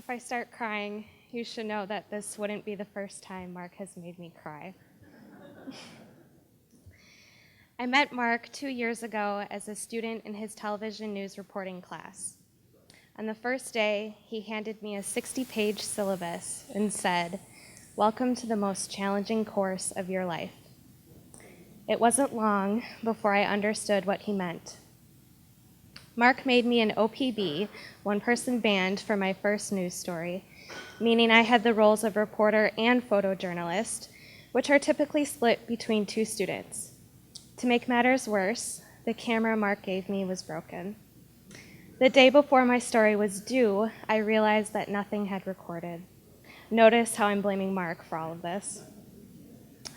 If I start crying, you should know that this wouldn't be the first time Mark has made me cry. I met Mark 2 years ago as a student in his television news reporting class. On the first day, he handed me a 60-page syllabus and said, "Welcome to the most challenging course of your life." It wasn't long before I understood what he meant. Mark made me an OPB, one-person band, for my first news story, meaning I had the roles of reporter and photojournalist, which are typically split between 2 students. To make matters worse, the camera Mark gave me was broken. The day before my story was due, I realized that nothing had recorded. Notice how I'm blaming Mark for all of this.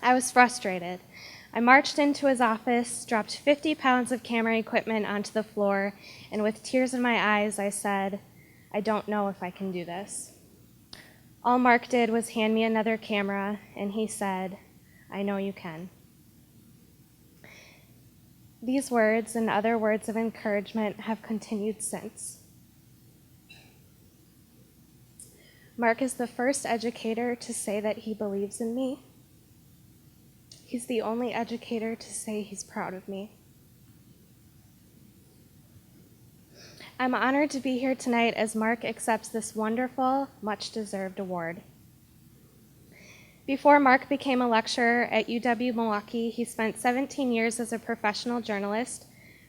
I was frustrated. I marched into his office, dropped 50 pounds of camera equipment onto the floor, and with tears in my eyes, I said, "I don't know if I can do this." All Mark did was hand me another camera, and he said, "I know you can." These words and other words of encouragement have continued since. Mark is the first educator to say that he believes in me. He's the only educator to say he's proud of me. I'm honored to be here tonight as Mark accepts this wonderful, much-deserved award. Before Mark became a lecturer at UW-Milwaukee, he spent 17 years as a professional journalist,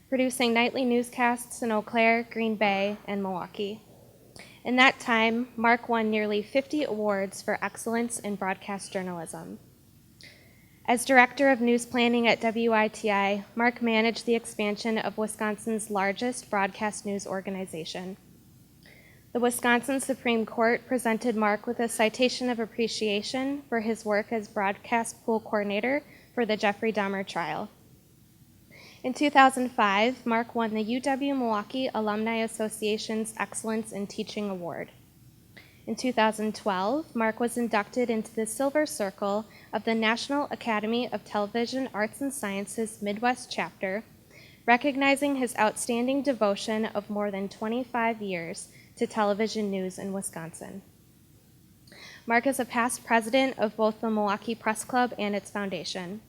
producing nightly newscasts in Eau Claire, Green Bay, and Milwaukee. In that time, Mark won nearly 50 awards for excellence in broadcast journalism. As director of news planning at WITI, Mark managed the expansion of Wisconsin's largest broadcast news organization. The Wisconsin Supreme Court presented Mark with a citation of appreciation for his work as broadcast pool coordinator for the Jeffrey Dahmer trial. In 2005, Mark won the UW-Milwaukee Alumni Association's Excellence in Teaching Award. In 2012, Mark was inducted into the Silver Circle of the National Academy of Television Arts and Sciences Midwest Chapter, recognizing his outstanding devotion of more than 25 years to television news in Wisconsin. Mark is a past president of both the Milwaukee Press Club and its foundation.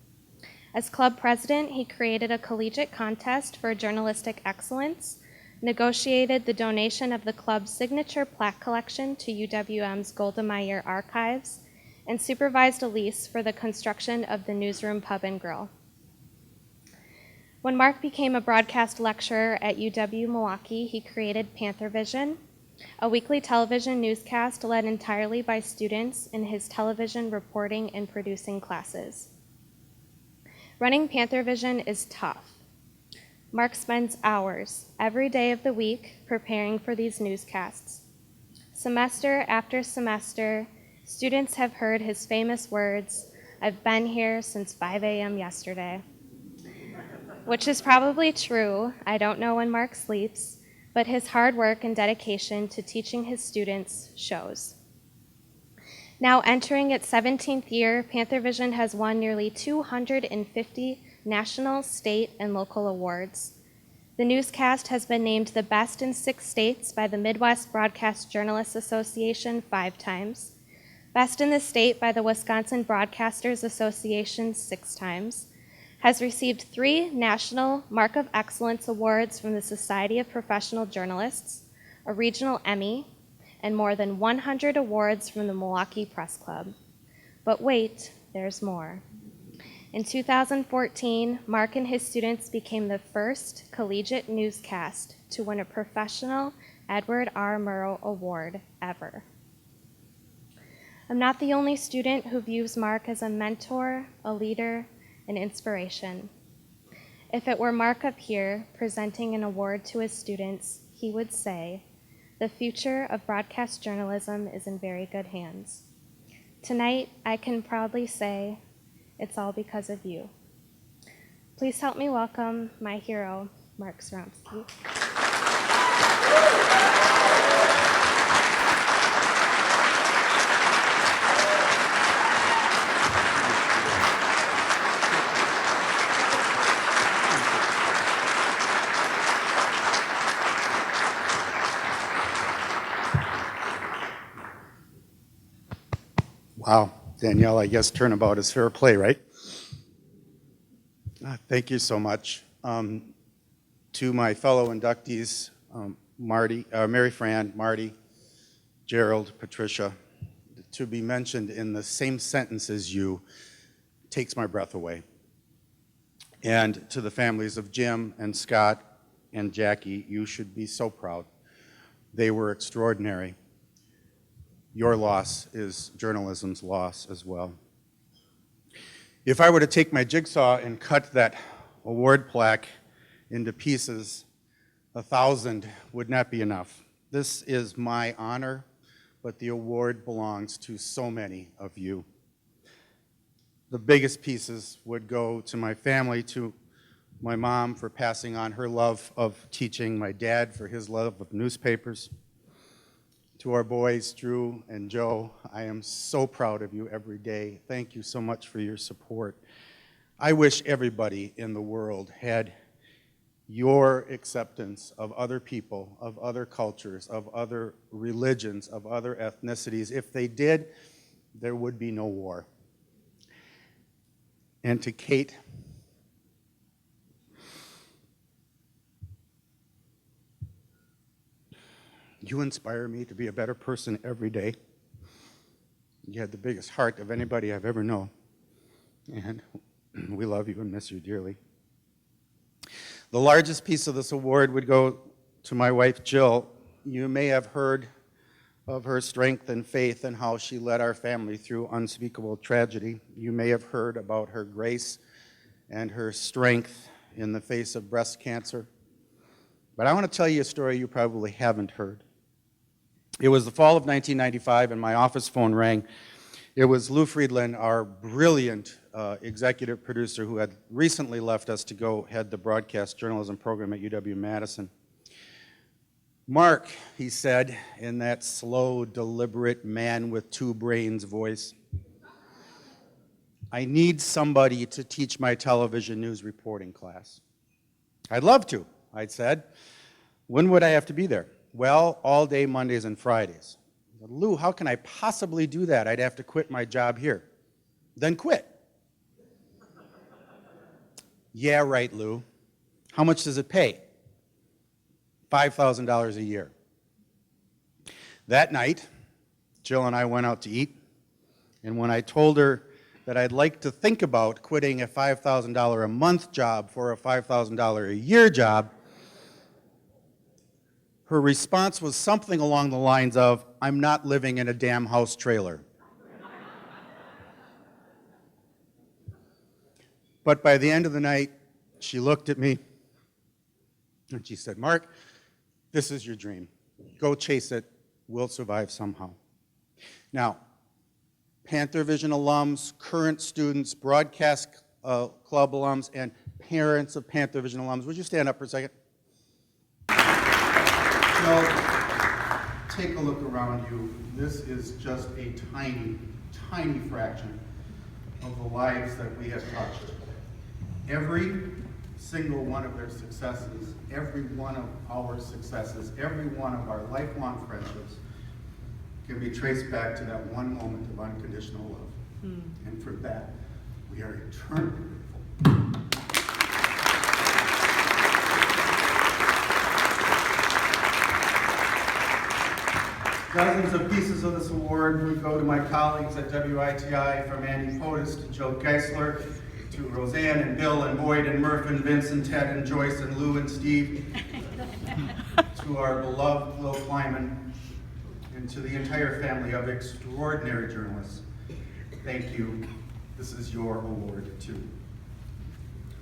As club president, he created a collegiate contest for journalistic excellence, negotiated the donation of the club's signature plaque collection to UWM's Golda Meir Archives, and supervised a lease for the construction of the Newsroom Pub and Grill. When Mark became a broadcast lecturer at UW-Milwaukee, he created PantherVision, a weekly television newscast led entirely by students in his television reporting and producing classes. Running PantherVision is tough. Mark spends hours every day of the week preparing for these newscasts. Semester after semester, students have heard his famous words, "I've been here since 5 a.m. yesterday." Which is probably true. I don't know when Mark sleeps, but his hard work and dedication to teaching his students shows. Now entering its 17th year, PantherVision has won nearly 250 national, state, and local awards. The newscast has been named the best in 6 states by the Midwest Broadcast Journalists Association 5 times, best in the state by the Wisconsin Broadcasters Association 6 times, has received 3 National Mark of Excellence Awards from the Society of Professional Journalists, a regional Emmy, and more than 100 awards from the Milwaukee Press Club. But wait, there's more. In 2014, Mark and his students became the first collegiate newscast to win a professional Edward R. Murrow Award ever. I'm not the only student who views Mark as a mentor, a leader, an inspiration. If it were Mark up here presenting an award to his students, he would say, "The future of broadcast journalism is in very good hands." Tonight, I can proudly say, it's all because of you. Please help me welcome my hero, Mark Zoromski. Wow, Danielle, I guess turnabout is fair play, right? Thank you so much. To my fellow inductees, Mary Fran, Marty, Gerald, Patricia, to be mentioned in the same sentence as you takes my breath away. And to the families of Jim and Scott and Jackie, you should be so proud. They were extraordinary. Your loss is journalism's loss as well. If I were to take my jigsaw and cut that award plaque into pieces, 1,000 would not be enough. This is my honor, but the award belongs to so many of you. The biggest pieces would go to my family, to my mom for passing on her love of teaching, my dad for his love of newspapers. To our boys, Drew and Joe, I am so proud of you every day. Thank you so much for your support. I wish everybody in the world had your acceptance of other people, of other cultures, of other religions, of other ethnicities. If they did, there would be no war. And to Kate, you inspire me to be a better person every day. You had the biggest heart of anybody I've ever known. And we love you and miss you dearly. The largest piece of this award would go to my wife, Jill. You may have heard of her strength and faith and how she led our family through unspeakable tragedy. You may have heard about her grace and her strength in the face of breast cancer. But I want to tell you a story you probably haven't heard. It was the fall of 1995, and my office phone rang. It was Lou Friedland, our brilliant executive producer who had recently left us to go head the broadcast journalism program at UW-Madison. Mark, he said, in that slow, deliberate man with two brains voice, I need somebody to teach my television news reporting class. I'd love to, I said. When would I have to be there? Well, all day Mondays and Fridays. I said, Lou, how can I possibly do that? I'd have to quit my job here. Then quit. Yeah, right, Lou. How much does it pay? $5,000 a year. That night, Jill and I went out to eat, and when I told her that I'd like to think about quitting a $5,000 a month job for a $5,000 a year job, her response was something along the lines of, I'm not living in a damn house trailer. But by the end of the night, she looked at me and she said, Mark, this is your dream. Go chase it. We'll survive somehow. Now, PantherVision alums, current students, broadcast club alums, and parents of PantherVision alums, would you stand up for a second? Now, take a look around you. This is just a tiny, tiny fraction of the lives that we have touched. Every single one of their successes, every one of our successes, every one of our lifelong friendships can be traced back to that one moment of unconditional love. And for that, we are eternally grateful. Dozens of pieces of this award would go to my colleagues at WITI, from Andy Potus to Joe Geisler, to Roseanne and Bill and Boyd and Murph and Vince and Ted and Joyce and Lou and Steve, to our beloved Lil Kleiman, and to the entire family of extraordinary journalists. Thank you. This is your award, too.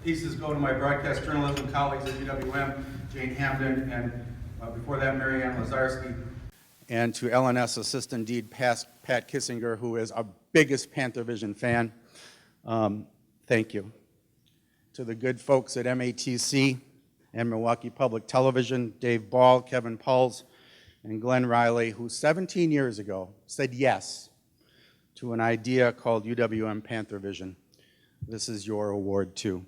Pieces go to my broadcast journalism colleagues at UWM, Jane Hamden, and before that, Marianne Lazarski, and to LNS Assistant Dean Pat Kissinger, who is our biggest PantherVision fan. Thank you. To the good folks at MATC and Milwaukee Public Television, Dave Ball, Kevin Pauls, and Glenn Riley, who 17 years ago said yes to an idea called UWM PantherVision. This is your award, too.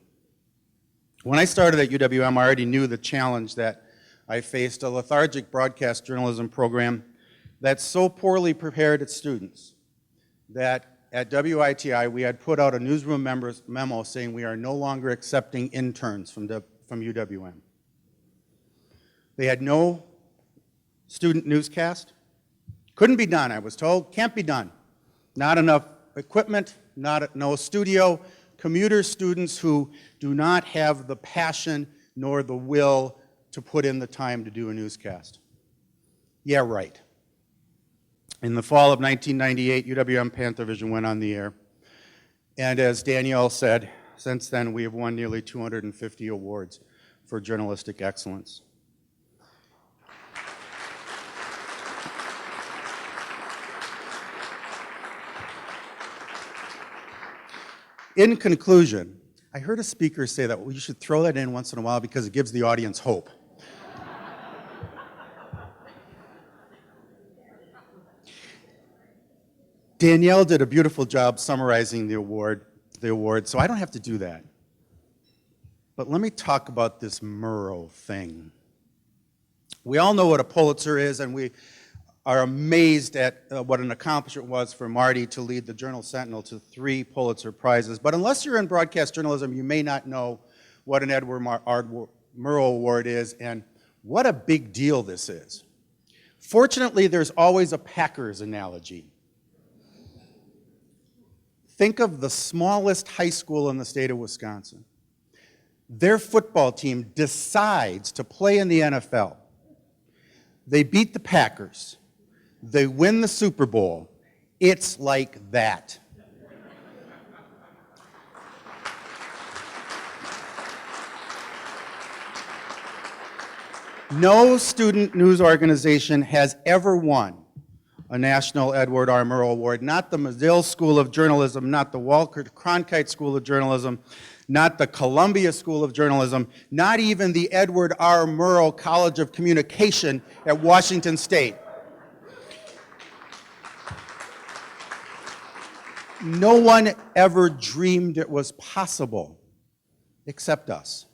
When I started at UWM, I already knew the challenge that I faced, a lethargic broadcast journalism program that so poorly prepared its students that at WITI we had put out a newsroom members memo saying we are no longer accepting interns from UWM. They had no student newscast. Couldn't be done, I was told. Can't be done. Not enough equipment, no studio. Commuter students who do not have the passion nor the will to put in the time to do a newscast. Yeah, right. In the fall of 1998, UWM PantherVision went on the air. And as Danielle said, since then we have won nearly 250 awards for journalistic excellence. In conclusion, I heard a speaker say that you should throw that in once in a while because it gives the audience hope. Danielle did a beautiful job summarizing the award, so I don't have to do that. But let me talk about this Murrow thing. We all know what a Pulitzer is, and we are amazed at what an accomplishment was for Marty to lead the Journal Sentinel to 3 Pulitzer Prizes. But unless you're in broadcast journalism, you may not know what an Edward Murrow Award is and what a big deal this is. Fortunately, there's always a Packers analogy. Think of the smallest high school in the state of Wisconsin. Their football team decides to play in the NFL. They beat the Packers. They win the Super Bowl. It's like that. No student news organization has ever won a National Edward R. Murrow Award, not the Medill School of Journalism, not the Walter Cronkite School of Journalism, not the Columbia School of Journalism, not even the Edward R. Murrow College of Communication at Washington State. No one ever dreamed it was possible, except us.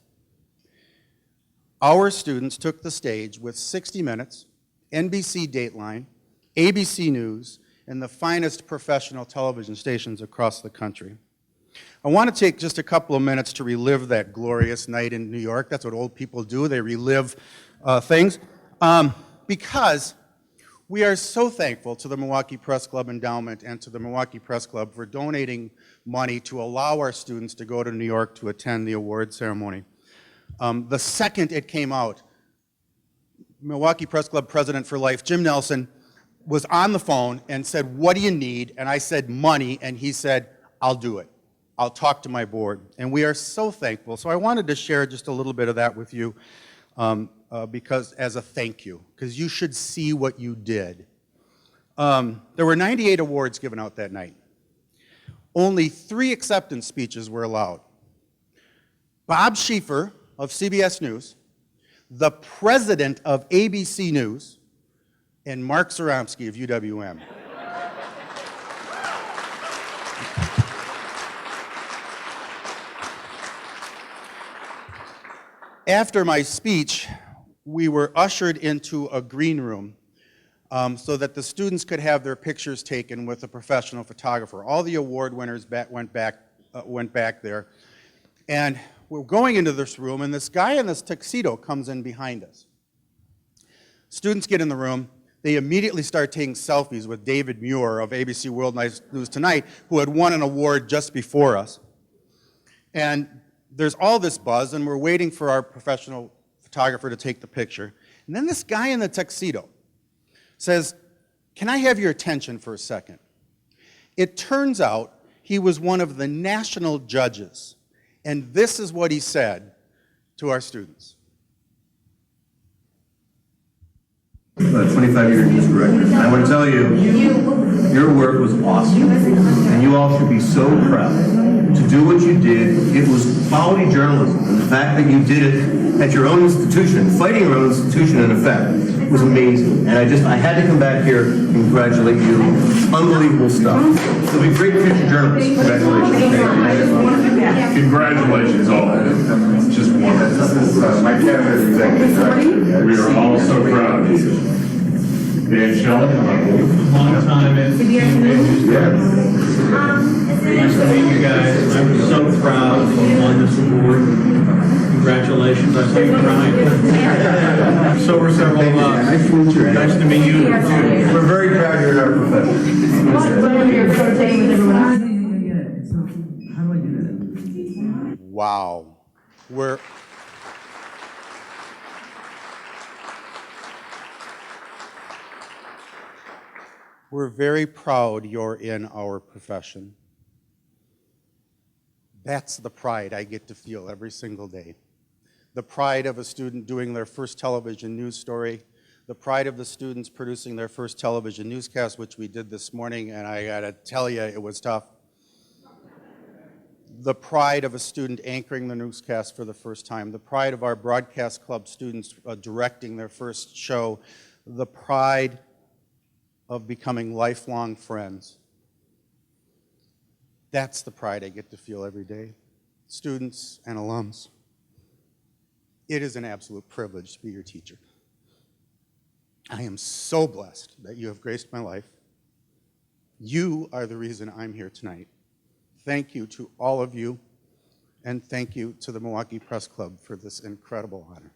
Our students took the stage with 60 Minutes, NBC Dateline, ABC News, and the finest professional television stations across the country. I want to take just a couple of minutes to relive that glorious night in New York. That's what old people do. They relive things. Because we are so thankful to the Milwaukee Press Club Endowment and to the Milwaukee Press Club for donating money to allow our students to go to New York to attend the award ceremony. The second it came out, Milwaukee Press Club President for Life, Jim Nelson, was on the phone and said, "What do you need?" And I said, "Money." And he said, "I'll do it. I'll talk to my board." And we are so thankful. So I wanted to share just a little bit of that with you because as a thank you, because you should see what you did. There were 98 awards given out that night. Only 3 acceptance speeches were allowed. Bob Schieffer of CBS News, the president of ABC News, and Mark Zoromski of UWM. After my speech, we were ushered into a green room so that the students could have their pictures taken with a professional photographer. All the award winners went back there. And we're going into this room, and this guy in this tuxedo comes in behind us. Students get in the room. They immediately start taking selfies with David Muir of ABC World News Tonight, who had won an award just before us. And there's all this buzz, and we're waiting for our professional photographer to take the picture. And then this guy in the tuxedo says, "Can I have your attention for a second?" It turns out he was one of the national judges. And this is what he said to our students. 25-year news director. And I want to tell you, your work was awesome. And you all should be so proud to do what you did. It was quality journalism. And the fact that you did it at your own institution, fighting your own institution in effect, was amazing. And I had to come back here and congratulate you. Unbelievable stuff. So be great future journalists. Congratulations. Congratulations, all. It's just wonderful. This is my cabinet executive director. We are all so proud of you. Dan Shelley. Long time in Nice to meet you guys. I'm so proud to have won this award. Congratulations. I see you crying. So were several of us. Nice to meet you. We're very proud you're in our profession. Wow. We're very proud you're in our profession. That's the pride I get to feel every single day. The pride of a student doing their first television news story, the pride of the students producing their first television newscast, which we did this morning, and I gotta tell you, it was tough. The pride of a student anchoring the newscast for the first time, the pride of our broadcast club students directing their first show, the pride of becoming lifelong friends. That's the pride I get to feel every day. Students and alums, it is an absolute privilege to be your teacher. I am so blessed that you have graced my life. You are the reason I'm here tonight. Thank you to all of you, and thank you to the Milwaukee Press Club for this incredible honor.